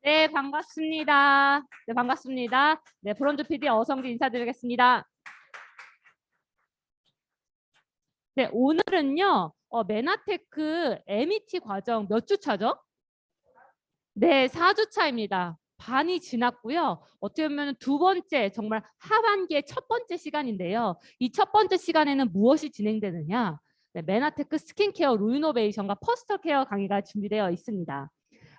네, 반갑습니다. 네, 반갑습니다. 네, 브론즈 PD 어성기 인사드리겠습니다. 네, 오늘은요, 메나테크 MET 과정 몇 주 차죠? 네, 4주 차입니다. 반이 지났고요. 어떻게 보면 두 번째, 정말 하반기의 첫 번째 시간인데요. 이 첫 번째 시간에는 무엇이 진행되느냐? 네, 메나테크 스킨케어 루이노베이션과 퍼스널 케어 강의가 준비되어 있습니다.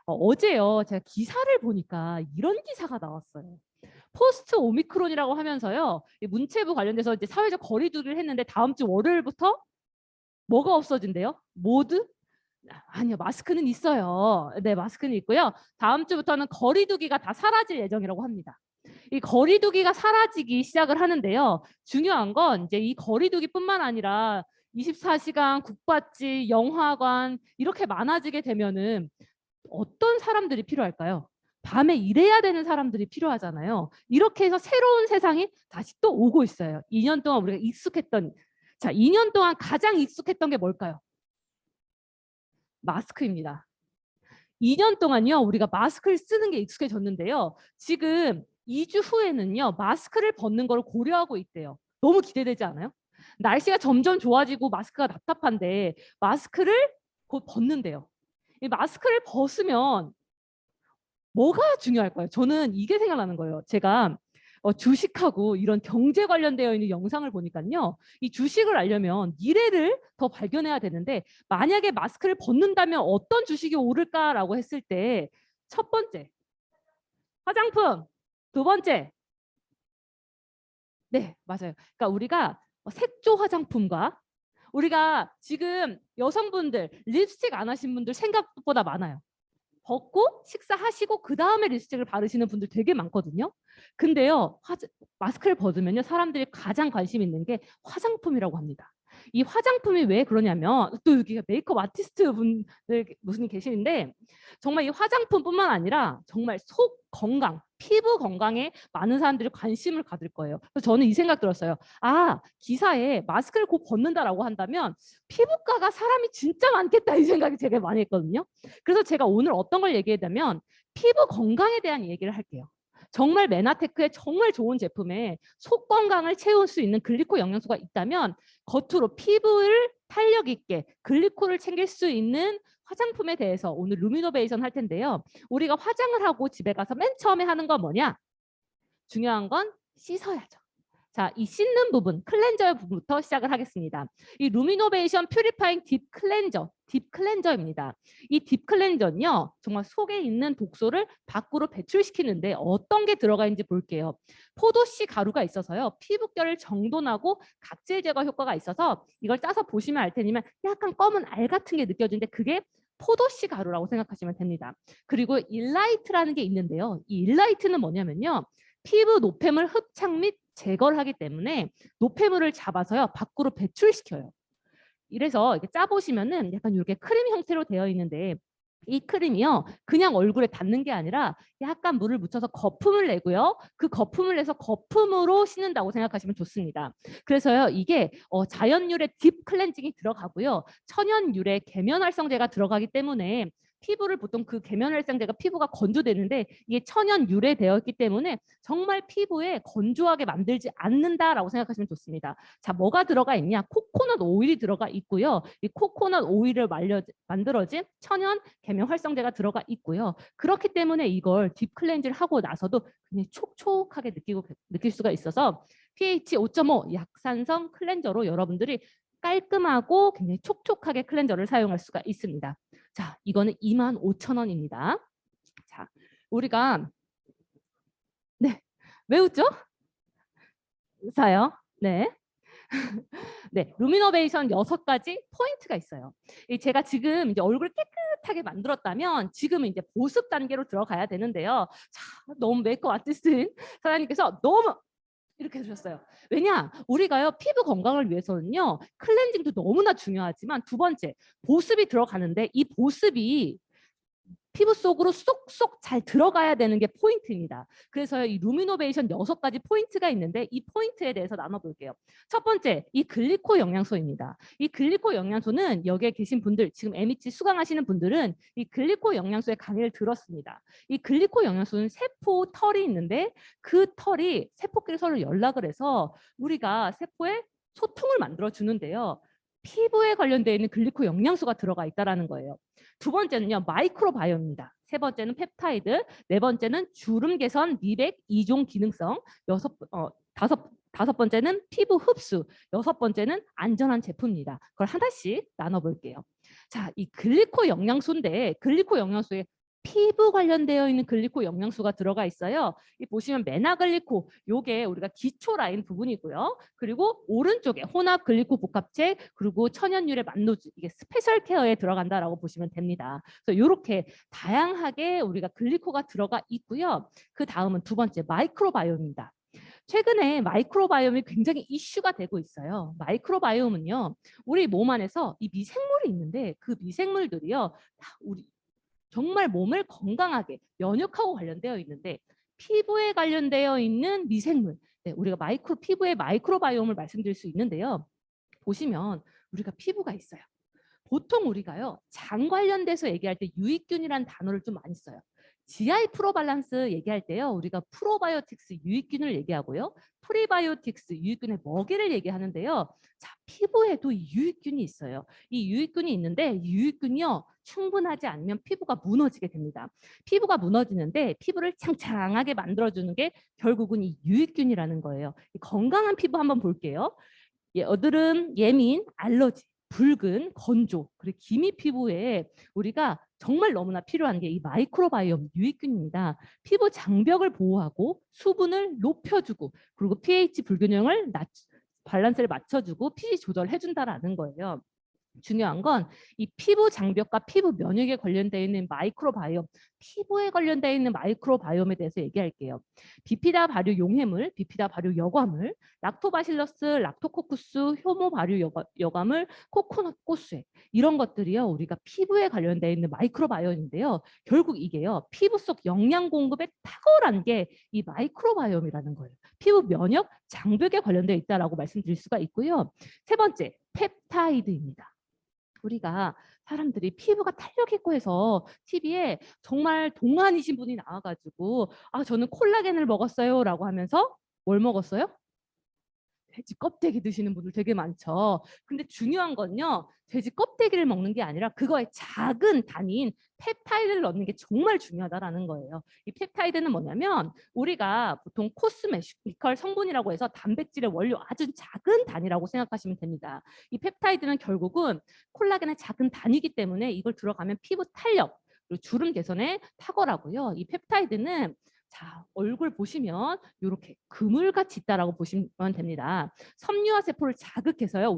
어제요, 제가 기사를 보니까 이런 기사가 나왔어요. 포스트 오미크론이라고 하면서요, 이 문체부 관련돼서 이제 사회적 거리두기를 했는데 다음 주 월요일부터 뭐가 없어진대요? 모두? 아니요, 마스크는 있어요. 네, 마스크는 있고요. 다음 주부터는 거리두기가 다 사라질 예정이라고 합니다. 이 거리두기가 사라지기 시작을 하는데요. 중요한 건 이제 이 거리두기뿐만 아니라 24시간 국밥집, 영화관 이렇게 많아지게 되면은 어떤 사람들이 필요할까요? 밤에 일해야 되는 사람들이 필요하잖아요. 이렇게 해서 새로운 세상이 다시 또 오고 있어요. 2년 동안 우리가 익숙했던, 자, 2년 동안 가장 익숙했던 게 뭘까요? 마스크입니다. 2년 동안요, 우리가 마스크를 쓰는 게 익숙해졌는데요. 지금 2주 후에는요, 마스크를 벗는 걸 고려하고 있대요. 너무 기대되지 않아요? 날씨가 점점 좋아지고 마스크가 답답한데 마스크를 곧 벗는데요. 이 마스크를 벗으면 뭐가 중요할까요? 저는 이게 생각나는 거예요. 제가 주식하고 이런 경제 관련되어 있는 영상을 보니까요. 이 주식을 알려면 미래를 더 발견해야 되는데 만약에 마스크를 벗는다면 어떤 주식이 오를까라고 했을 때 첫 번째, 화장품. 두 번째, 네, 맞아요. 그러니까 우리가 색조 화장품과 우리가 지금 여성분들 립스틱 안 하신 분들 생각보다 많아요. 벗고 식사하시고 그 다음에 립스틱을 바르시는 분들 되게 많거든요. 근데요, 마스크를 벗으면요, 사람들이 가장 관심 있는 게 화장품이라고 합니다. 이 화장품이 왜 그러냐면 또 여기가 메이크업 아티스트 분들 무슨 계시는데 정말 이 화장품뿐만 아니라 정말 속 건강, 피부 건강에 많은 사람들이 관심을 가질 거예요. 그래서 저는 이 생각 들었어요. 아, 기사에 마스크를 곧 벗는다라고 한다면 피부과가 사람이 진짜 많겠다 이 생각이 되게 많이 했거든요. 그래서 제가 오늘 어떤 걸 얘기하냐면 피부 건강에 대한 얘기를 할게요. 정말 메나테크의 정말 좋은 제품에 속 건강을 채울 수 있는 글리코 영양소가 있다면 겉으로 피부를 탄력 있게 글리코를 챙길 수 있는 화장품에 대해서 오늘 루미노베이션 할 텐데요. 우리가 화장을 하고 집에 가서 맨 처음에 하는 건 뭐냐? 중요한 건 씻어야죠. 자, 이 씻는 부분, 클렌저의 부분부터 시작을 하겠습니다. 이 루미노베이션 퓨리파잉 딥 클렌저입니다. 이 딥 클렌저는요, 정말 속에 있는 독소를 밖으로 배출시키는데 어떤 게 들어가 있는지 볼게요. 포도씨 가루가 있어서요, 피부결을 정돈하고 각질 제거 효과가 있어서 이걸 짜서 보시면 알 테니만 약간 검은 알 같은 게 느껴지는데 그게 포도씨 가루라고 생각하시면 됩니다. 그리고 일라이트라는 게 있는데요. 이 일라이트는 뭐냐면요. 피부 노폐물 흡착 및 제거를 하기 때문에 노폐물을 잡아서요 밖으로 배출시켜요. 이래서 이렇게 짜보시면은 약간 이렇게 크림 형태로 되어 있는데 이 크림이요 그냥 얼굴에 닿는 게 아니라 약간 물을 묻혀서 거품을 내고요. 그 거품을 내서 거품으로 씻는다고 생각하시면 좋습니다. 그래서요 이게 자연유래 딥 클렌징이 들어가고요. 천연유래 계면활성제가 들어가기 때문에 피부를 보통 그 계면활성제가 피부가 건조되는데 이게 천연 유래되어 있기 때문에 정말 피부에 건조하게 만들지 않는다라고 생각하시면 좋습니다. 자, 뭐가 들어가 있냐? 코코넛 오일이 들어가 있고요. 이 코코넛 오일을 만들어진 천연 계면활성제가 들어가 있고요. 그렇기 때문에 이걸 딥 클렌즈를 하고 나서도 굉장히 촉촉하게 느낄 수가 있어서 pH 5.5 약산성 클렌저로 여러분들이 깔끔하고 굉장히 촉촉하게 클렌저를 사용할 수가 있습니다. 자, 이거는 25,000원입니다. 자, 우리가 네, 왜 웃죠? 사요. 네. 네, 루미노베이션 6가지 포인트가 있어요. 제가 지금 이제 얼굴 깨끗하게 만들었다면 지금은 이제 보습 단계로 들어가야 되는데요. 자, 너무 메이크업 아티스트인 사장님께서 너무 이렇게 해주셨어요. 왜냐? 우리가요 피부 건강을 위해서는요 클렌징도 너무나 중요하지만 두 번째 보습이 들어가는데 이 보습이 피부 속으로 쏙쏙 잘 들어가야 되는 게 포인트입니다. 그래서 이 루미노베이션 6가지 포인트가 있는데 이 포인트에 대해서 나눠볼게요. 첫 번째, 이 글리코 영양소입니다. 이 글리코 영양소는 여기에 계신 분들, 지금 MH 수강하시는 분들은 이 글리코 영양소의 강의를 들었습니다. 이 글리코 영양소는 세포 털이 있는데 그 털이 세포끼리 서로 연락을 해서 우리가 세포에 소통을 만들어 주는데요. 피부에 관련되어 있는 글리코 영양소가 들어가 있다는 거예요. 두 번째는요, 마이크로바이옴입니다. 세 번째는 펩타이드, 네 번째는 주름 개선, 미백, 이종 기능성, 다섯 번째는 피부 흡수, 여섯 번째는 안전한 제품입니다. 그걸 하나씩 나눠볼게요. 자, 이 글리코 영양소인데 글리코 영양소에 피부 관련되어 있는 글리코 영양소가 들어가 있어요. 이 보시면 메나글리코, 요게 우리가 기초 라인 부분이고요. 그리고 오른쪽에 혼합 글리코 복합체, 그리고 천연유래 만노즈, 이게 스페셜 케어에 들어간다라고 보시면 됩니다. 그래서 이렇게 다양하게 우리가 글리코가 들어가 있고요. 그 다음은 두 번째 마이크로바이옴입니다. 최근에 마이크로바이옴이 굉장히 이슈가 되고 있어요. 마이크로바이옴은요, 우리 몸 안에서 이 미생물이 있는데 그 미생물들이요, 우리 정말 몸을 건강하게 면역하고 관련되어 있는데 피부에 관련되어 있는 미생물, 네, 우리가 피부의 마이크로바이옴을 말씀드릴 수 있는데요. 보시면 우리가 피부가 있어요. 보통 우리가요, 장 관련돼서 얘기할 때 유익균이라는 단어를 좀 많이 써요. GI 프로발란스 얘기할 때요, 우리가 프로바이오틱스 유익균을 얘기하고요, 프리바이오틱스 유익균의 먹이를 얘기하는데요. 자, 피부에도 이 유익균이 있어요. 이 유익균이 있는데 이 유익균이요, 충분하지 않으면 피부가 무너지게 됩니다. 피부가 무너지는데 피부를 창창하게 만들어주는 게 결국은 이 유익균이라는 거예요. 건강한 피부 한번 볼게요. 여드름, 예민, 알러지, 붉은, 건조, 그리고 기미 피부에 우리가 정말 너무나 필요한 게 이 마이크로바이옴 유익균입니다. 피부 장벽을 보호하고 수분을 높여주고 그리고 pH 불균형을 밸런스를 맞춰주고 pH 조절해준다라는 거예요. 중요한 건 이 피부 장벽과 피부 면역에 관련되어 있는 마이크로바이옴, 피부에 관련되어 있는 마이크로바이옴에 대해서 얘기할게요. 비피다 발효 용해물, 비피다 발효 여과물, 락토바실러스, 락토코쿠스, 효모 발효 여과물, 코코넛 꽃쇠, 이런 것들이요, 우리가 피부에 관련되어 있는 마이크로바이옴인데요. 결국 이게요, 피부 속 영양 공급에 탁월한 게 이 마이크로바이옴이라는 거예요. 피부 면역 장벽에 관련되어 있다라고 말씀드릴 수가 있고요. 세 번째, 펩타이드입니다. 우리가 사람들이 피부가 탄력 있고 해서 TV에 정말 동안이신 분이 나와가지고 아, 저는 콜라겐을 먹었어요 라고 하면서 뭘 먹었어요? 돼지 껍데기 드시는 분들 되게 많죠. 근데 중요한 건요, 돼지 껍데기를 먹는 게 아니라 그거의 작은 단위인 펩타이드를 넣는 게 정말 중요하다라는 거예요. 이 펩타이드는 뭐냐면 우리가 보통 코스메티컬 성분이라고 해서 단백질의 원료 아주 작은 단위라고 생각하시면 됩니다. 이 펩타이드는 결국은 콜라겐의 작은 단위이기 때문에 이걸 들어가면 피부 탄력, 그리고 주름 개선에 탁월하고요. 이 펩타이드는 자, 얼굴 보시면 이렇게 그물같이 있다라고 보시면 됩니다. 섬유화 세포를 자극해서요,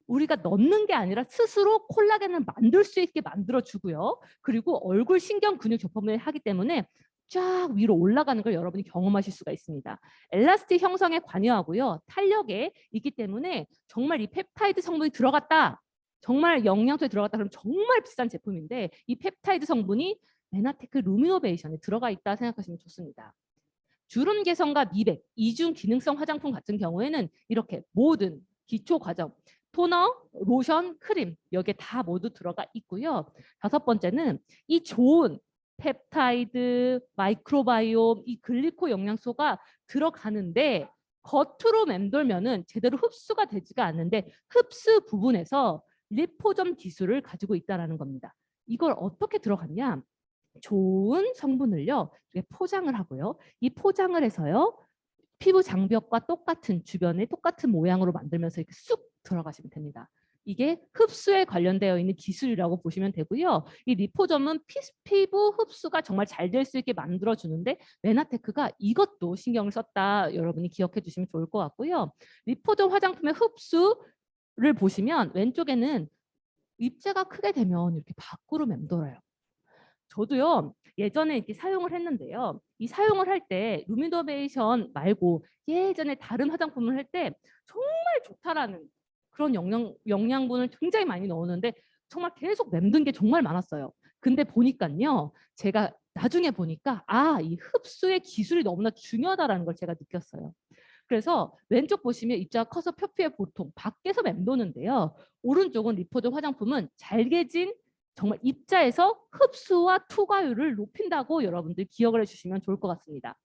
우리가 넣는 게 아니라 스스로 콜라겐을 만들 수 있게 만들어주고요. 그리고 얼굴 신경 근육 접합을 하기 때문에 쫙 위로 올라가는 걸 여러분이 경험하실 수가 있습니다. 엘라스틱 형성에 관여하고요, 탄력에 있기 때문에 정말 이 펩타이드 성분이 들어갔다, 정말 영양소에 들어갔다 그러면 정말 비싼 제품인데 이 펩타이드 성분이 메나테크 루미노베이션에 들어가 있다 생각하시면 좋습니다. 주름 개선과 미백, 이중 기능성 화장품 같은 경우에는 이렇게 모든 기초 과정, 토너, 로션, 크림 여기에 다 모두 들어가 있고요. 다섯 번째는 이 좋은 펩타이드, 마이크로바이옴, 이 글리코 영양소가 들어가는데 겉으로 맴돌면은 제대로 흡수가 되지가 않는데 흡수 부분에서 리포점 기술을 가지고 있다는 겁니다. 이걸 어떻게 들어갔냐? 좋은 성분을요, 포장을 하고요. 이 포장을 해서요, 피부 장벽과 똑같은 주변에 똑같은 모양으로 만들면서 이렇게 쑥 들어가시면 됩니다. 이게 흡수에 관련되어 있는 기술이라고 보시면 되고요. 이 리포점은 피부 흡수가 정말 잘 될 수 있게 만들어주는데 메나테크가 이것도 신경을 썼다. 여러분이 기억해 주시면 좋을 것 같고요. 리포점 화장품의 흡수를 보시면 왼쪽에는 입자가 크게 되면 이렇게 밖으로 맴돌아요. 저도요, 예전에 이렇게 사용을 했는데요. 이 사용을 할 때 루미노베이션 말고 예전에 다른 화장품을 할 때 정말 좋다라는 그런 영양분을 굉장히 많이 넣었는데 정말 계속 맴든 게 정말 많았어요. 근데 보니까요. 제가 나중에 보니까 이 흡수의 기술이 너무나 중요하다라는 걸 제가 느꼈어요. 그래서 왼쪽 보시면 입자가 커서 표피에 보통 밖에서 맴도는데요. 오른쪽은 리포드 화장품은 잘게진 정말 입자에서 흡수와 투과율을 높인다고 여러분들 기억을 해주시면 좋을 것 같습니다.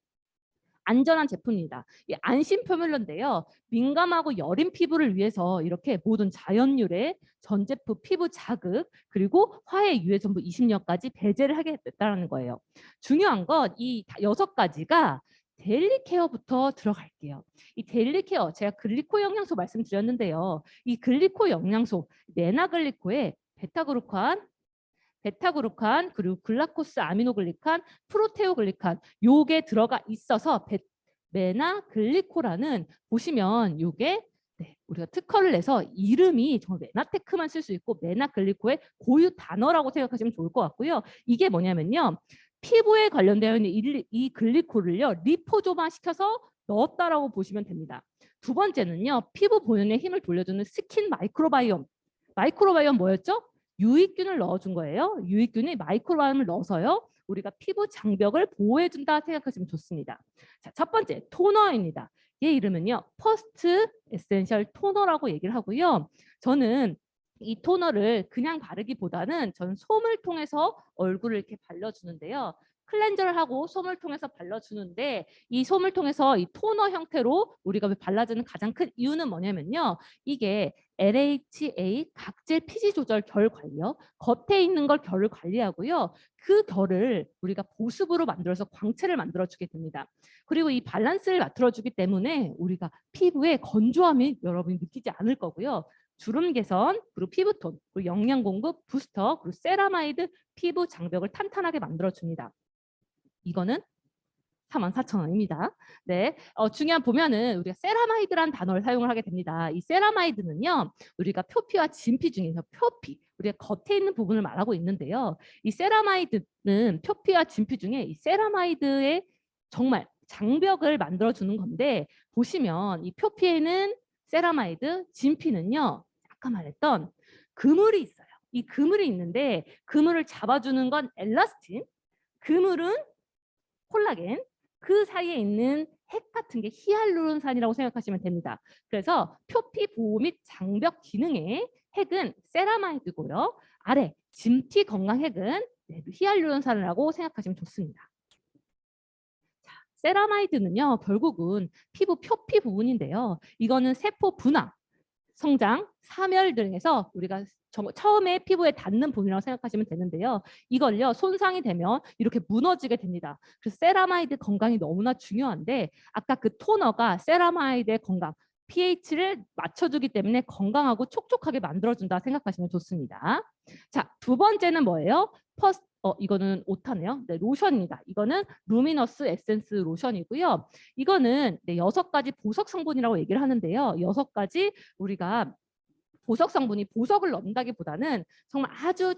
안전한 제품입니다. 이 안심 표면인데요. 민감하고 여린 피부를 위해서 이렇게 모든 자연유래, 전제품 피부 자극, 그리고 화해 유해 전부 20년까지 배제를 하게 됐다는 거예요. 중요한 건 이 6가지가 데일리 케어부터 들어갈게요. 이 데일리 케어, 제가 글리코 영양소 말씀드렸는데요. 이 글리코 영양소, 메나글리코에 베타그루칸 그리고 글라코스 아미노글리칸, 프로테오글리칸 요게 들어가 있어서 메나글리코라는 보시면 요게 우리가 특허를 내서 이름이 정말 메나테크만 쓸 수 있고 메나글리코의 고유 단어라고 생각하시면 좋을 것 같고요. 이게 뭐냐면요. 피부에 관련되어 있는 이 글리코를요. 리포조마 시켜서 넣었다라고 보시면 됩니다. 두 번째는요. 피부 본연의 힘을 돌려주는 스킨 마이크로바이옴. 마이크로바이옴 뭐였죠? 유익균을 넣어준 거예요. 유익균이 마이크로바이옴을 넣어서요. 우리가 피부 장벽을 보호해준다 생각하시면 좋습니다. 자, 첫 번째 토너입니다. 얘 이름은요. 퍼스트 에센셜 토너라고 얘기를 하고요. 저는 이 토너를 그냥 바르기보다는 저는 솜을 통해서 얼굴을 이렇게 발라주는데요. 클렌저를 하고 솜을 통해서 발라주는데 이 솜을 통해서 이 토너 형태로 우리가 발라주는 가장 큰 이유는 뭐냐면요. 이게 LHA 각질 피지 조절 결 관리요. 겉에 있는 걸 결을 관리하고요. 그 결을 우리가 보습으로 만들어서 광채를 만들어주게 됩니다. 그리고 이 밸런스를 맞춰주기 때문에 우리가 피부에 건조함이 여러분이 느끼지 않을 거고요. 주름 개선, 그리고 피부톤, 그리고 영양 공급, 부스터, 그리고 세라마이드 피부 장벽을 탄탄하게 만들어줍니다. 이거는 44,000원입니다. 네, 중요한 보면은 우리가 세라마이드라는 단어를 사용을 하게 됩니다. 이 세라마이드는요, 우리가 표피와 진피 중에서 표피, 우리가 겉에 있는 부분을 말하고 있는데요. 이 세라마이드는 표피와 진피 중에 이 세라마이드의 정말 장벽을 만들어주는 건데 보시면 이 표피에는 세라마이드, 진피는요, 아까 말했던 그물이 있어요. 이 그물이 있는데 그물을 잡아주는 건 엘라스틴, 그물은 콜라겐, 그 사이에 있는 핵 같은 게 히알루론산이라고 생각하시면 됩니다. 그래서 표피 보호 및 장벽 기능의 핵은 세라마이드고요. 아래 진피 건강 핵은 히알루론산이라고 생각하시면 좋습니다. 자, 세라마이드는요. 결국은 피부 표피 부분인데요. 이거는 세포 분화, 성장, 사멸 등에서 우리가 처음에 피부에 닿는 부분이라고 생각하시면 되는데요. 이걸요 손상이 되면 이렇게 무너지게 됩니다. 그래서 세라마이드 건강이 너무나 중요한데 아까 그 토너가 세라마이드의 건강, pH를 맞춰주기 때문에 건강하고 촉촉하게 만들어준다 생각하시면 좋습니다. 자, 두 번째는 뭐예요? 이거는 오타네요. 네, 로션입니다. 이거는 루미너스 에센스 로션이고요. 이거는 6가지 보석 성분이라고 얘기를 하는데요. 6가지 우리가 보석 성분이 보석을 넣는다기보다는 정말 아주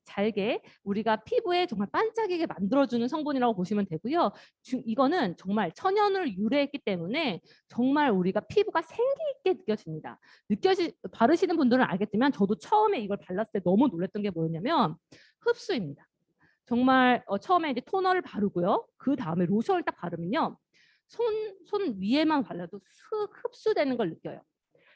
잘게 우리가 피부에 정말 반짝이게 만들어주는 성분이라고 보시면 되고요. 이거는 정말 천연을 유래했기 때문에 정말 우리가 피부가 생기 있게 느껴집니다. 바르시는 분들은 알겠지만 저도 처음에 이걸 발랐을 때 너무 놀랐던 게 뭐였냐면 흡수입니다. 정말 처음에 이제 토너를 바르고요. 그 다음에 로션을 딱 바르면요. 손 위에만 발라도 슥 흡수되는 걸 느껴요.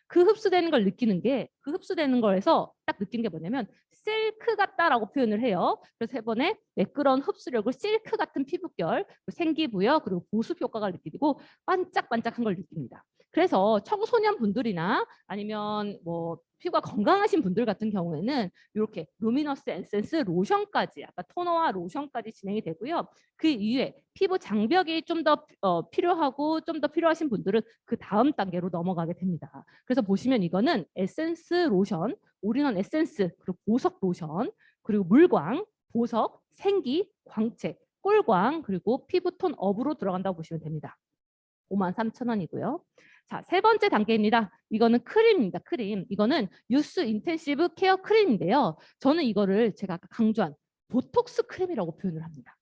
그 흡수되는 걸 느끼는 게 그 흡수되는 거에서 딱 느낀 게 뭐냐면 실크 같다라고 표현을 해요. 그래서 3번에 매끄러운 흡수력을 실크 같은 피부결, 생기부여 그리고 보습 효과가 느끼고 반짝반짝한 걸 느낍니다. 그래서 청소년 분들이나 아니면 뭐 피부가 건강하신 분들 같은 경우에는 이렇게 루미너스 에센스 로션까지 아까 토너와 로션까지 진행이 되고요. 그 이후에 피부 장벽이 좀 더 필요하고 좀 더 필요하신 분들은 그 다음 단계로 넘어가게 됩니다. 그래서 보시면 이거는 에센스 로션, 올인원 에센스, 그리고 보석 로션, 그리고 물광, 보석, 생기, 광채, 꿀광, 그리고 피부톤 업으로 들어간다고 보시면 됩니다. 53,000원이고요. 자, 3번째 단계입니다. 이거는 크림입니다. 크림. 이거는 유스 인텐시브 케어 크림인데요. 저는 이거를 제가 아까 강조한 보톡스 크림이라고 표현을 합니다.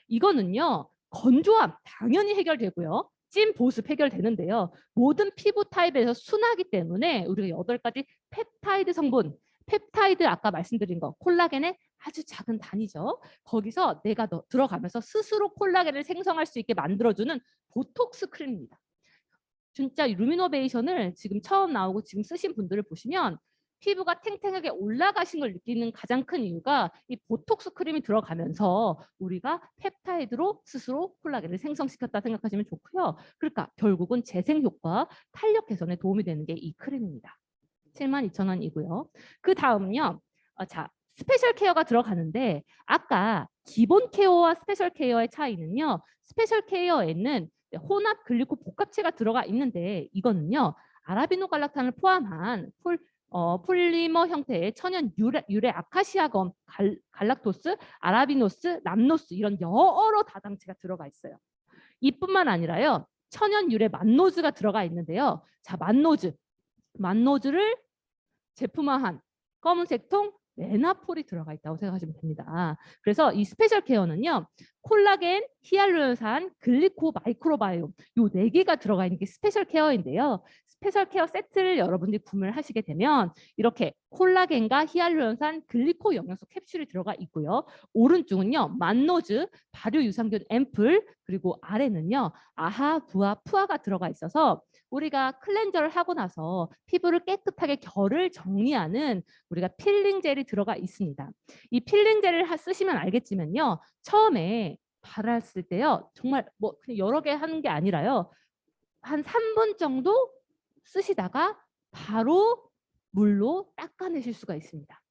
이거는요. 건조함 당연히 해결되고요. 찐 보습 해결되는데요. 모든 피부 타입에서 순하기 때문에 우리가 8가지 펩타이드 성분, 펩타이드 아까 말씀드린 거 콜라겐의 아주 작은 단위죠. 거기서 내가 들어가면서 스스로 콜라겐을 생성할 수 있게 만들어주는 보톡스 크림입니다. 진짜 루미노베이션을 지금 처음 나오고 지금 쓰신 분들을 보시면 피부가 탱탱하게 올라가신 걸 느끼는 가장 큰 이유가 이 보톡스 크림이 들어가면서 우리가 펩타이드로 스스로 콜라겐을 생성시켰다 생각하시면 좋고요. 그러니까 결국은 재생 효과, 탄력 개선에 도움이 되는 게 이 크림입니다. 72,000원이고요. 그 다음은요. 자, 스페셜 케어가 들어가는데 아까 기본 케어와 스페셜 케어의 차이는요. 스페셜 케어에는 혼합 글리코 복합체가 들어가 있는데 이거는요. 아라비노갈락탄을 포함한 폴리머 형태의 천연 유래 아카시아검, 갈락토스, 아라비노스, 람노스 이런 여러 다당체가 들어가 있어요. 이뿐만 아니라요. 천연 유래 만노즈가 들어가 있는데요. 자, 만노즈를 제품화한 검은색 통 메나폴이 들어가 있다고 생각하시면 됩니다. 그래서 이 스페셜 케어는요. 콜라겐, 히알루론산, 글리코, 마이크로바이옴 요 4개가 들어가 있는 게 스페셜 케어인데요. 스페셜 케어 세트를 여러분들이 구매를 하시게 되면 이렇게 콜라겐과 히알루론산, 글리코 영양소 캡슐이 들어가 있고요. 오른쪽은요. 만노즈, 발효 유산균 앰플 그리고 아래는요. 아하, 부아, 푸아가 들어가 있어서 우리가 클렌저를 하고 나서 피부를 깨끗하게 결을 정리하는 우리가 필링 젤이 들어가 있습니다. 이 필링 젤을 쓰시면 알겠지만요. 처음에 발랐을 때요. 정말 뭐 그냥 여러 개 하는 게 아니라요. 한 3분 정도 쓰시다가 바로 물로 닦아내실 수가 있습니다.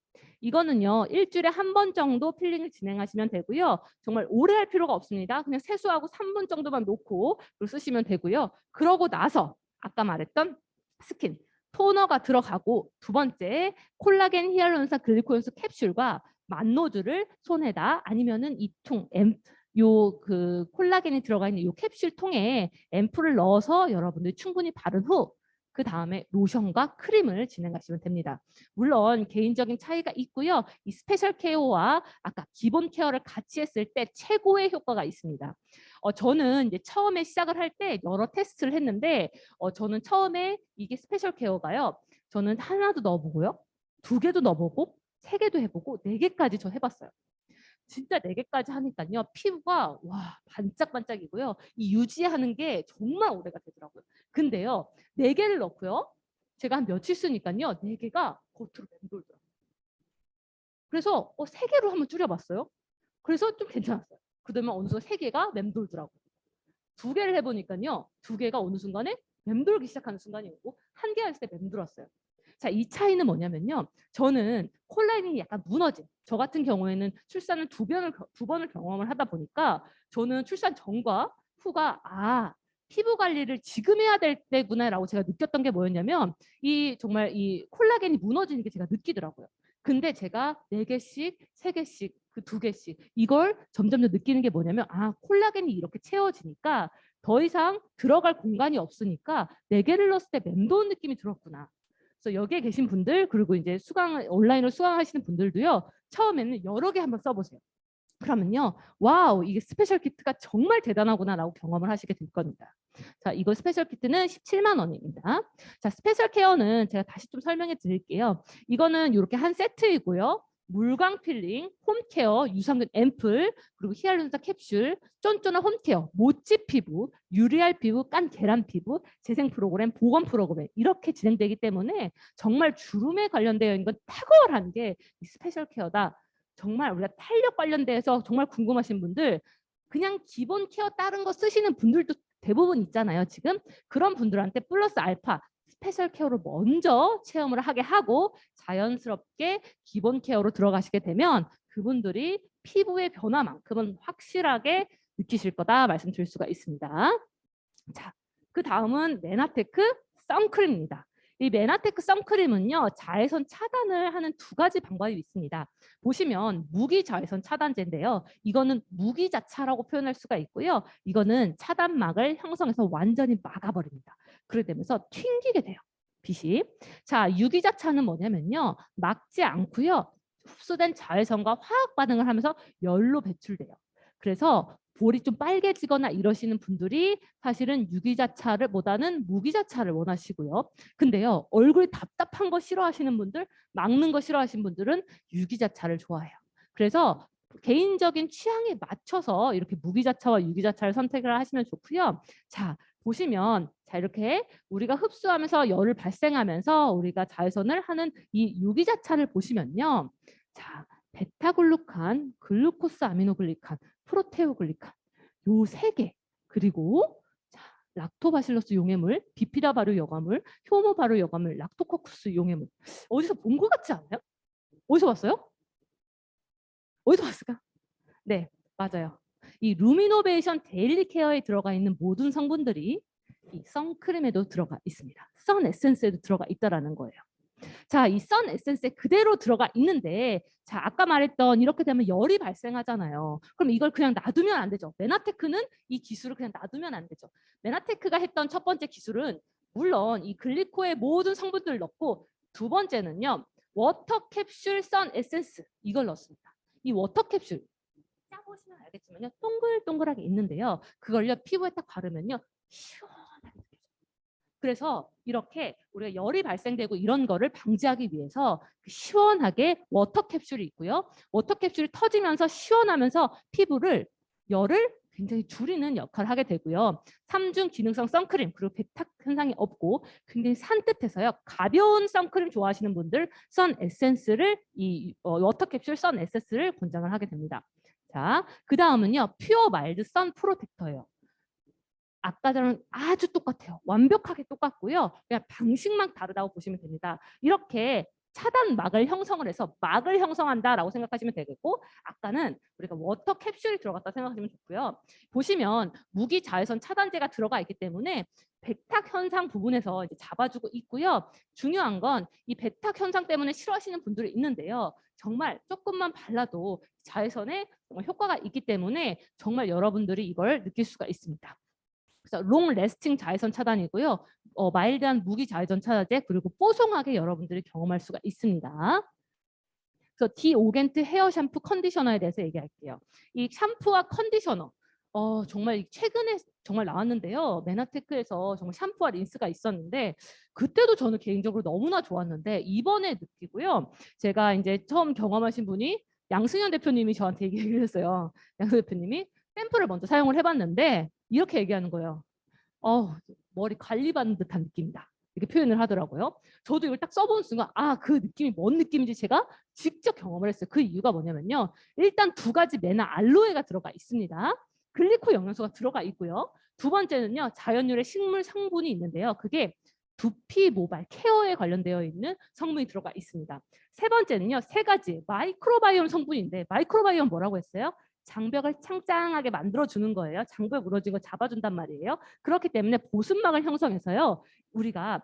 이거는요. 일주일에 한 번 정도 필링을 진행하시면 되고요. 정말 오래 할 필요가 없습니다. 그냥 세수하고 3분 정도만 놓고 쓰시면 되고요. 그러고 나서 아까 말했던 스킨 토너가 들어가고 두 번째 콜라겐 히알루론산 글리코연수 캡슐과 만노즈를 손에다 아니면은 그 콜라겐이 들어가 있는 이 캡슐 통에 앰플을 넣어서 여러분들이 충분히 바른 후 그 다음에 로션과 크림을 진행하시면 됩니다. 물론 개인적인 차이가 있고요. 이 스페셜 케어와 아까 기본 케어를 같이 했을 때 최고의 효과가 있습니다. 저는 이제 처음에 시작을 할 때 여러 테스트를 했는데 저는 처음에 이게 스페셜 케어가요. 저는 하나도 넣어보고요. 2개도 넣어보고 3개도 해보고 4개까지 저 해봤어요. 진짜 4개까지 하니까요. 피부가 와 반짝반짝이고요. 이 유지하는 게 정말 오래가 되더라고요. 근데요. 4개를 넣고요. 제가 한 며칠 쓰니까요. 4개가 겉으로 맴돌더라고요. 그래서 3개로 한번 줄여봤어요. 그래서 좀 괜찮았어요. 그다음에 어느 순간 3개가 맴돌더라고요. 2개를 해보니까요. 2개가 어느 순간에 맴돌기 시작하는 순간이 오고 1개 했을 때 맴돌았어요. 자, 이 차이는 뭐냐면요. 저는 콜라겐이 약간 무너진 저 같은 경우에는 출산을 2번을 경험을 하다 보니까 저는 출산 전과 후가 피부 관리를 지금 해야 될 때구나라고 제가 느꼈던 게 뭐였냐면 정말 이 콜라겐이 무너지는 게 제가 느끼더라고요. 근데 제가 4개씩, 3개씩, 그 2개씩 이걸 점점 더 느끼는 게 뭐냐면 콜라겐이 이렇게 채워지니까 더 이상 들어갈 공간이 없으니까 4개를 넣었을 때 맴도는 느낌이 들었구나. 그래서 여기에 계신 분들 그리고 이제 온라인으로 수강하시는 분들도요. 처음에는 여러 개 한번 써보세요. 그러면요. 와우 이게 스페셜 키트가 정말 대단하구나라고 경험을 하시게 될 겁니다. 자, 이거 스페셜 키트는 17만 원입니다. 자, 스페셜 케어는 제가 다시 좀 설명해 드릴게요. 이거는 이렇게 한 세트이고요. 물광 필링, 홈케어, 유산균 앰플, 그리고 히알루론산 캡슐, 쫀쫀한 홈케어, 모찌 피부, 유리알 피부, 깐 계란 피부, 재생 프로그램, 보건 프로그램 이렇게 진행되기 때문에 정말 주름에 관련되어 있는 건 탁월한 게 이 스페셜 케어다. 정말 우리가 탄력 관련돼서 정말 궁금하신 분들 그냥 기본 케어 다른 거 쓰시는 분들도 대부분 있잖아요. 지금 그런 분들한테 플러스 알파 스페셜 케어를 먼저 체험을 하게 하고 자연스럽게 기본 케어로 들어가시게 되면 그분들이 피부의 변화만큼은 확실하게 느끼실 거다 말씀드릴 수가 있습니다. 자, 그 다음은 메나테크 선크림입니다. 이 메나테크 선크림은요. 자외선 차단을 하는 2가지 방법이 있습니다. 보시면 무기자외선 차단제인데요. 이거는 무기자차라고 표현할 수가 있고요. 이거는 차단막을 형성해서 완전히 막아버립니다. 그렇게 되면서 튕기게 돼요. 빛이. 자, 유기자차는 뭐냐면요. 막지 않고요. 흡수된 자외선과 화학 반응을 하면서 열로 배출돼요. 그래서 볼이 좀 빨개지거나 이러시는 분들이 사실은 유기자차를 보다는 무기자차를 원하시고요. 근데요, 얼굴이 답답한 거 싫어하시는 분들, 막는 거 싫어하시는 분들은 유기자차를 좋아해요. 그래서 개인적인 취향에 맞춰서 이렇게 무기자차와 유기자차를 선택을 하시면 좋고요. 자, 보시면 자 이렇게 우리가 흡수하면서 열을 발생하면서 우리가 자외선을 하는 이 유기자차를 보시면요. 자, 베타글루칸, 글루코스 아미노글리칸, 프로테오글리칸 요 세 개 그리고 자, 락토바실러스 용해물, 비피다 발효 여과물, 효모 발효 여과물, 락토코쿠스 용해물 어디서 본 것 같지 않아요? 어디서 봤어요? 어디서 봤을까? 네, 맞아요. 이 루미노베이션 데일리 케어에 들어가 있는 모든 성분들이 이 선크림에도 들어가 있습니다. 선 에센스에도 들어가 있다라는 거예요. 자, 이 선 에센스에 그대로 들어가 있는데 자, 아까 말했던 이렇게 되면 열이 발생하잖아요. 그럼 이걸 그냥 놔두면 안 되죠. 메나테크는 이 기술을 그냥 놔두면 안 되죠. 메나테크가 했던 첫 번째 기술은 물론 이 글리코의 모든 성분들을 넣고 두 번째는요. 워터 캡슐 선 에센스 이걸 넣습니다. 이 워터 캡슐 짜보시면 알겠지만요. 동글동글하게 있는데요. 그걸요 피부에 딱 바르면요. 시원하게 느껴져요. 그래서 이렇게 우리가 열이 발생되고 이런 거를 방지하기 위해서 시원하게 워터 캡슐이 있고요. 워터 캡슐이 터지면서 시원하면서 피부를 열을 굉장히 줄이는 역할을 하게 되고요. 3중 기능성 선크림 그리고 백탁 현상이 없고 굉장히 산뜻해서요. 가벼운 선크림 좋아하시는 분들 선 에센스를 이 워터 캡슐 선 에센스를 권장을 하게 됩니다. 자, 그 다음은요. 퓨어 마일드 선 프로텍터예요. 아까랑 아주 똑같아요. 완벽하게 똑같고요. 그냥 방식만 다르다고 보시면 됩니다. 이렇게 차단막을 형성을 해서 막을 형성한다라고 생각하시면 되겠고 아까는 우리가 워터 캡슐이 들어갔다 생각하시면 좋고요. 보시면 무기 자외선 차단제가 들어가 있기 때문에 백탁 현상 부분에서 이제 잡아주고 있고요. 중요한 건 이 백탁 현상 때문에 싫어하시는 분들이 있는데요. 정말 조금만 발라도 자외선에 정말 효과가 있기 때문에 정말 여러분들이 이걸 느낄 수가 있습니다. 그래서 롱 레스팅 자외선 차단이고요. 마일드한 무기 자외선 차단제 그리고 뽀송하게 여러분들이 경험할 수가 있습니다. 그래서 디오겐트 헤어 샴푸 컨디셔너에 대해서 얘기할게요. 이 샴푸와 컨디셔너 정말 최근에 정말 나왔는데요. 메나테크에서 정말 샴푸와 린스가 있었는데 그때도 저는 개인적으로 너무나 좋았는데 이번에 느끼고요. 제가 이제 처음 경험하신 분이 양승현 대표님이 저한테 얘기를 했어요. 양승현 대표님이 샘플을 먼저 사용을 해봤는데 이렇게 얘기하는 거예요. 머리 관리받는 듯한 느낌이다. 이렇게 표현을 하더라고요. 저도 이걸 딱 써본 순간 그 느낌이 뭔 느낌인지 제가 직접 경험을 했어요. 그 이유가 뭐냐면요. 일단 두 가지 메나 알로에가 들어가 있습니다. 글리코 영양소가 들어가 있고요. 두 번째는요. 자연유래 식물 성분이 있는데요. 그게 두피 모발 케어에 관련되어 있는 성분이 들어가 있습니다. 세 번째는요. 세 가지 마이크로바이옴 성분인데 마이크로바이옴 뭐라고 했어요? 장벽을 창짱하게 만들어주는 거예요. 장벽 무너진 거 잡아준단 말이에요. 그렇기 때문에 보습막을 형성해서요. 우리가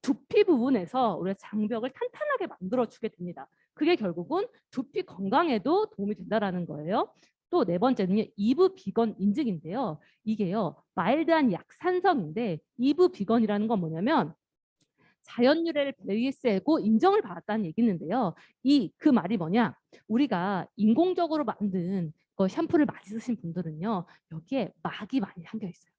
두피 부분에서 우리가 장벽을 탄탄하게 만들어주게 됩니다. 그게 결국은 두피 건강에도 도움이 된다는 거예요. 또 네 번째는요. 이브 비건 인증인데요. 이게요. 마일드한 약산성인데 이브 비건이라는 건 뭐냐면 자연 유래를 베이스하고 인정을 받았다는 얘기 있는데요. 그 말이 뭐냐? 우리가 인공적으로 만든 샴푸를 많이 쓰신 분들은요. 여기에 막이 많이 담겨 있어요.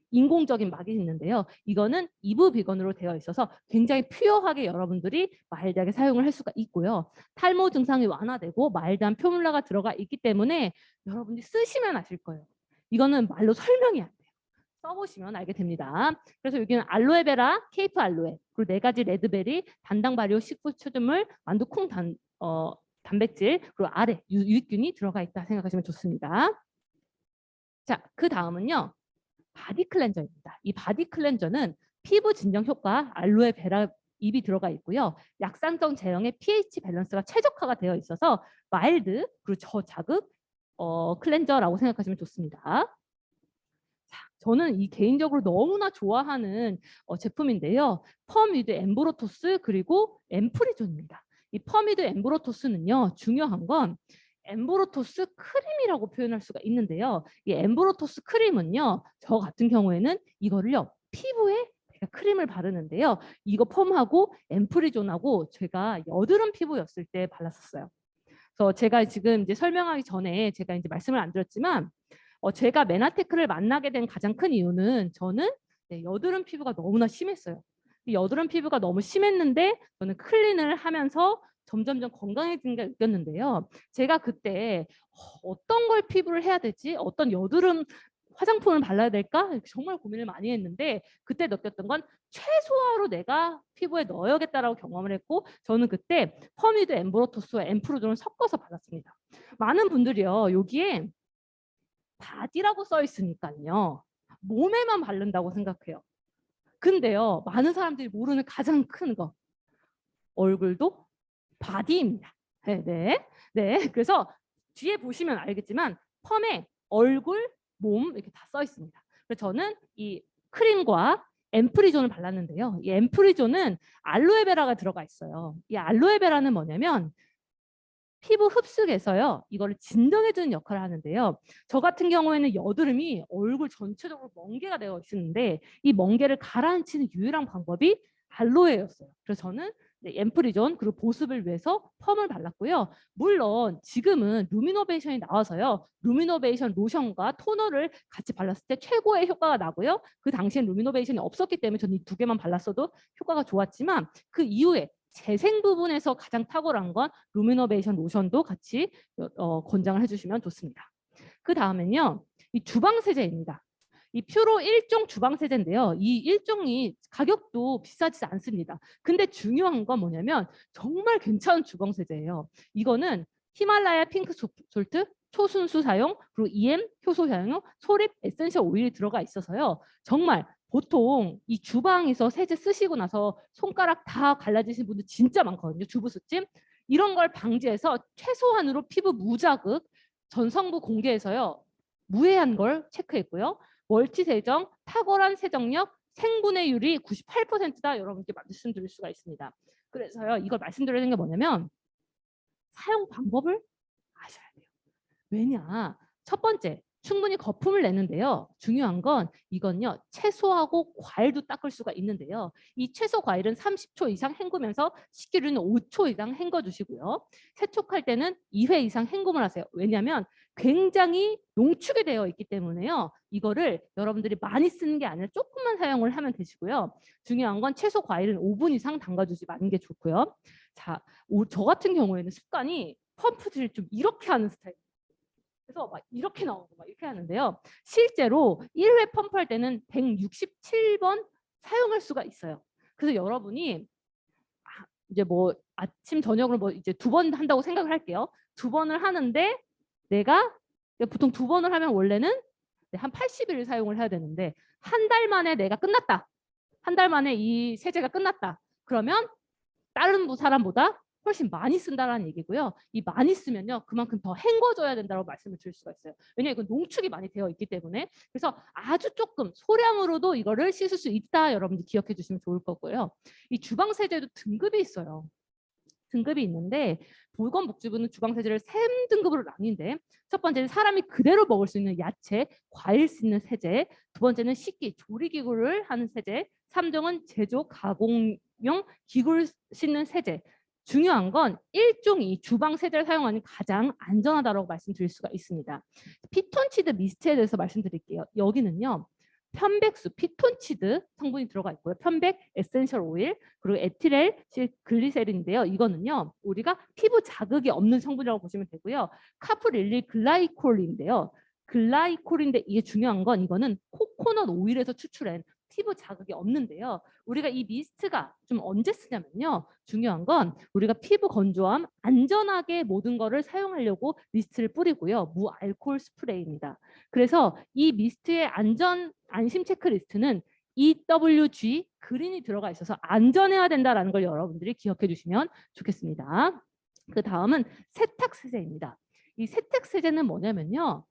인공적인 막이 있는데요. 이거는 이브 비건으로 되어 있어서 굉장히 퓨어하게 여러분들이 마일드하게 사용을 할 수가 있고요. 탈모 증상이 완화되고 마일드한 표물라가 들어가 있기 때문에 여러분들이 쓰시면 아실 거예요. 이거는 말로 설명이 안 돼요. 써보시면 알게 됩니다. 그래서 여기는 알로에베라, 케이프 알로에, 그리고 네 가지 레드베리, 단당 발효 식품 추출물, 만두 콩 단백질, 그리고 아래 유익균이 들어가 있다 생각하시면 좋습니다. 자, 그 다음은요. 바디 클렌저입니다. 이 바디 클렌저는 피부 진정 효과 알로에베라 잎이 들어가 있고요. 약산성 제형의 pH 밸런스가 최적화가 되어 있어서 마일드 그리고 저자극 클렌저라고 생각하시면 좋습니다. 저는 이 개인적으로 너무나 좋아하는 제품인데요. 펌위드 엠브로토스 그리고 엠프리존입니다. 이 펌위드 엠브로토스는요. 중요한 건 엠브로토스 크림이라고 표현할 수가 있는데요. 이 엠브로토스 크림은요. 저 같은 경우에는 이거를요. 피부에 제가 크림을 바르는데요. 이거 펌하고 엠프리존하고 제가 여드름 피부였을 때 발랐었어요. 그래서 제가 지금 이제 설명하기 전에 제가 이제 말씀을 안 드렸지만 제가 메나테크를 만나게 된 가장 큰 이유는 저는 여드름 피부가 너무나 심했어요. 이 여드름 피부가 너무 심했는데 저는 클린을 하면서 점점점 건강해지는 게 느꼈는데요. 제가 그때 어떤 걸 피부를 해야 되지? 어떤 여드름 화장품을 발라야 될까? 정말 고민을 많이 했는데 그때 느꼈던 건 최소화로 내가 피부에 넣어야겠다라고 경험을 했고 저는 그때 퍼미드 엠브로토스와 엠프로존을 섞어서 발랐습니다. 많은 분들이요. 여기에 바디라고 써 있으니까요. 몸에만 바른다고 생각해요. 근데요. 많은 사람들이 모르는 가장 큰 거. 얼굴도 바디입니다. 네, 네. 네. 그래서 뒤에 보시면 알겠지만 펌에 얼굴, 몸 이렇게 다 써 있습니다. 그래서 저는 이 크림과 앰프리존을 발랐는데요. 이 앰프리존은 알로에베라가 들어가 있어요. 이 알로에베라는 뭐냐면 피부 흡수해서요. 이거를 진정해주는 역할을 하는데요. 저 같은 경우에는 여드름이 얼굴 전체적으로 멍게가 되어 있었는데 이 멍게를 가라앉히는 유일한 방법이 알로에였어요. 그래서 저는 앰프리존 그리고 보습을 위해서 펌을 발랐고요. 물론 지금은 루미노베이션이 나와서요. 루미노베이션 로션과 토너를 같이 발랐을 때 최고의 효과가 나고요. 그 당시엔 루미노베이션이 없었기 때문에 저는 이 두 개만 발랐어도 효과가 좋았지만 그 이후에 재생 부분에서 가장 탁월한 건 루미노베이션 로션도 같이 권장을 해주시면 좋습니다. 그 다음엔요. 이 주방세제입니다. 이 퓨로 1종 주방세제인데요. 이 1종이 가격도 비싸지 않습니다. 근데 중요한 건 뭐냐면 정말 괜찮은 주방세제예요. 이거는 히말라야 핑크 솔트, 초순수 사용, 그리고 EM 효소 사용, 소립 에센셜 오일이 들어가 있어서요. 정말 보통 이 주방에서 세제 쓰시고 나서 손가락 다 갈라지신 분들 진짜 많거든요. 주부수찜. 이런 걸 방지해서 최소한으로 피부 무자극, 전성부 공개해서요. 무해한 걸 체크했고요. 멀티 세정, 탁월한 세정력, 생분해율이 98%다 여러분께 말씀드릴 수가 있습니다. 그래서요. 이걸 말씀드리는 게 뭐냐면 사용 방법을 아셔야 돼요. 왜냐? 첫 번째, 충분히 거품을 내는데요. 중요한 건 이건요. 채소하고 과일도 닦을 수가 있는데요. 이 채소 과일은 30초 이상 헹구면서 식기류는 5초 이상 헹궈주시고요. 세척할 때는 2회 이상 헹굼을 하세요. 왜냐하면 굉장히 농축이 되어 있기 때문에요. 이거를 여러분들이 많이 쓰는 게 아니라 조금만 사용을 하면 되시고요. 중요한 건 채소 과일은 5분 이상 담가주시는 게 좋고요. 자, 저 같은 경우에는 습관이 펌프질 좀 이렇게 하는 스타일. 그래서 막 이렇게 나오고 막 이렇게 하는데요. 실제로 1회 펌프할 때는 167번 사용할 수가 있어요. 그래서 여러분이 이제 뭐 아침 저녁으로 뭐 이제 2번 한다고 생각을 할게요. 2번을 하는데 내가 보통 2번을 하면 원래는 한 80일을 사용을 해야 되는데 한 달 만에 내가 끝났다. 한 달 만에 이 세제가 끝났다. 그러면 다른 사람보다 훨씬 많이 쓴다라는 얘기고요. 이 많이 쓰면요. 그만큼 더 헹궈줘야 된다고 말씀을 드릴 수가 있어요. 왜냐하면 이건 농축이 많이 되어 있기 때문에. 그래서 아주 조금 소량으로도 이거를 씻을 수 있다. 여러분들 기억해 주시면 좋을 거고요. 이 주방세제도 등급이 있어요. 등급이 있는데 보건복지부는 주방세제를 3등급으로 나뉜데 첫 번째는 사람이 그대로 먹을 수 있는 야채, 과일 씻는 세제, 두 번째는 식기, 조리기구를 하는 세제, 3등은 제조, 가공용 기구를 씻는 세제. 중요한 건 1종이 주방 세제를 사용하는 가장 안전하다고 말씀드릴 수가 있습니다. 피톤치드 미스트에 대해서 말씀드릴게요. 여기는요. 편백수, 피톤치드 성분이 들어가 있고요. 편백, 에센셜 오일, 그리고 에틸 글리세린인데요. 이거는요. 우리가 피부 자극이 없는 성분이라고 보시면 되고요. 카프릴릴 글라이콜인데요. 글라이콜인데 이게 중요한 건 이거는 코코넛 오일에서 추출한 피부 자극이 없는데요. 우리가 이 미스트가 좀 언제 쓰냐면요. 중요한 건 우리가 피부 건조함 안전하게 모든 거를 사용하려고 미스트를 뿌리고요. 무알코올 스프레이입니다. 그래서 이 미스트의 안심 체크리스트는 EWG 그린이 들어가 있어서 안전해야 된다는 걸 여러분들이 기억해 주시면 좋겠습니다. 그 다음은 세탁세제입니다. 이 세탁세제는 뭐냐면요.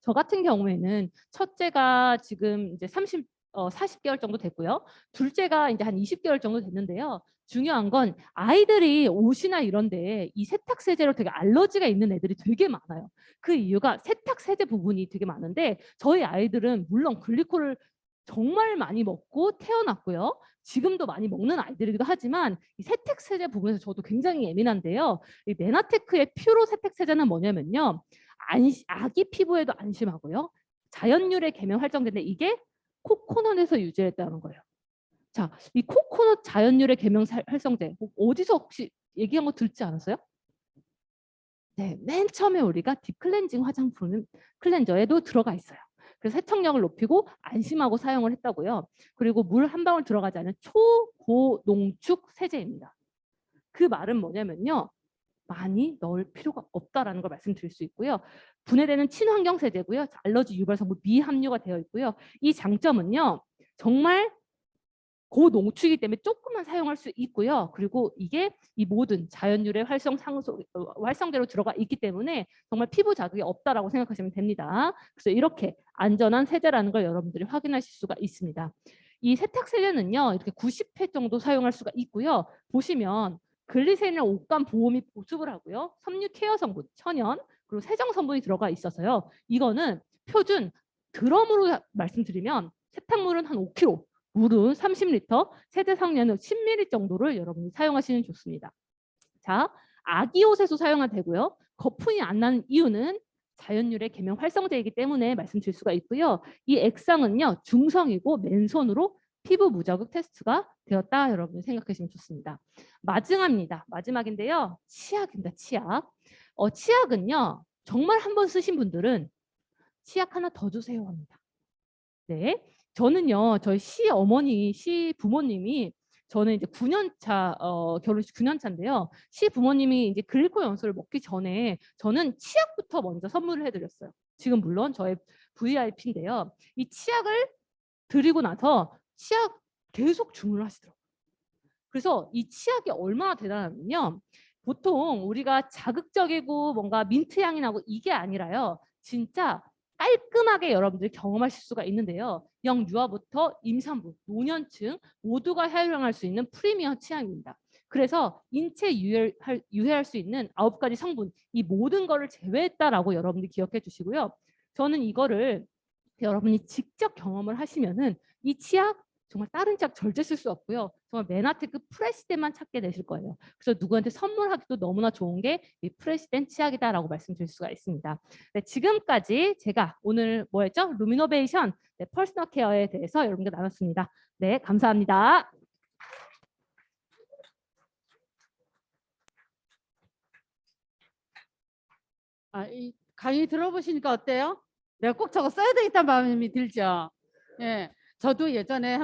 저 같은 경우에는 첫째가 지금 이제 40개월 정도 됐고요. 둘째가 이제 한 20개월 정도 됐는데요. 중요한 건 아이들이 옷이나 이런데 이 세탁 세제로 되게 알러지가 있는 애들이 되게 많아요. 그 이유가 세탁 세제 부분이 되게 많은데 저희 아이들은 물론 글리콜을 정말 많이 먹고 태어났고요. 지금도 많이 먹는 아이들이기도 하지만 이 세택 세제 부분에서 저도 굉장히 예민한데요. 이 메나테크의 퓨로 세택 세제는 뭐냐면요. 아기 피부에도 안심하고요. 자연유래 계면 활성제인데 이게 코코넛에서 유지했다는 거예요. 자, 이 코코넛 자연유래 계면 활성제 어디서 혹시 얘기한 거 들지 않았어요? 네, 맨 처음에 우리가 딥 클렌징 화장품 클렌저에도 들어가 있어요. 그래서 세척력을 높이고 안심하고 사용을 했다고요. 그리고 물 한 방울 들어가지 않은 초고농축 세제입니다. 그 말은 뭐냐면요. 많이 넣을 필요가 없다라는 걸 말씀드릴 수 있고요. 분해되는 친환경 세제고요. 알러지 유발 성분 미함유가 되어 있고요. 이 장점은요. 정말 고농축이기 때문에 조금만 사용할 수 있고요. 그리고 이게 이 모든 자연유래 활성제로 들어가 있기 때문에 정말 피부 자극이 없다라고 생각하시면 됩니다. 그래서 이렇게 안전한 세제라는 걸 여러분들이 확인하실 수가 있습니다. 이 세탁 세제는요. 이렇게 90회 정도 사용할 수가 있고요. 보시면 글리세린이랑 옷감 보호 및 보습을 하고요. 섬유 케어 성분, 천연, 그리고 세정 성분이 들어가 있어서요. 이거는 표준 드럼으로 말씀드리면 세탁물은 한 5kg, 물은 30리터, 세제 상량은 10ml 정도를 여러분이 사용하시면 좋습니다. 자, 아기 옷에서 사용하면 되고요. 거품이 안 나는 이유는 자연유래 계면 활성제이기 때문에 말씀드릴 수가 있고요. 이 액상은요. 중성이고 맨손으로 피부 무자극 테스트가 되었다 여러분 생각하시면 좋습니다. 마지막입니다. 마지막인데요. 치약입니다. 치약. 치약은요. 정말 한번 쓰신 분들은 치약 하나 더 주세요 합니다. 네. 저는요. 저희 시어머니, 시부모님이 저는 이제 9년 차 결혼식 9년 차인데요. 시부모님이 이제 글리코 연수를 먹기 전에 저는 치약부터 먼저 선물을 해 드렸어요. 지금 물론 저의 VIP인데요. 이 치약을 드리고 나서 치약 계속 주문을 하시더라고요. 그래서 이 치약이 얼마나 대단하면요. 보통 우리가 자극적이고 뭔가 민트 향이 나고 이게 아니라요. 진짜 깔끔하게 여러분들이 경험하실 수가 있는데요. 영유아부터 임산부, 노년층 모두가 사용할 수 있는 프리미엄 치약입니다. 그래서 인체 유해할 수 있는 9가지 성분 이 모든 거를 제외했다라고 여러분들이 기억해 주시고요. 저는 이거를 여러분이 직접 경험을 하시면은 이 치약 정말 다른 치약 절대 쓸 수 없고요. 정말 메나테크 프레시덴만 찾게 되실 거예요. 그래서 누구한테 선물하기도 너무나 좋은 게 이 프레시덴 치약이다라고 말씀드릴 수가 있습니다. 네, 지금까지 제가 오늘 뭐였죠? 루미노베이션 네, 퍼스널 케어에 대해서 여러분께 나눴습니다. 네, 감사합니다. 이 강의 들어보시니까 어때요? 내가 꼭 저거 써야 되겠다는 마음이 들죠. 예, 저도 예전에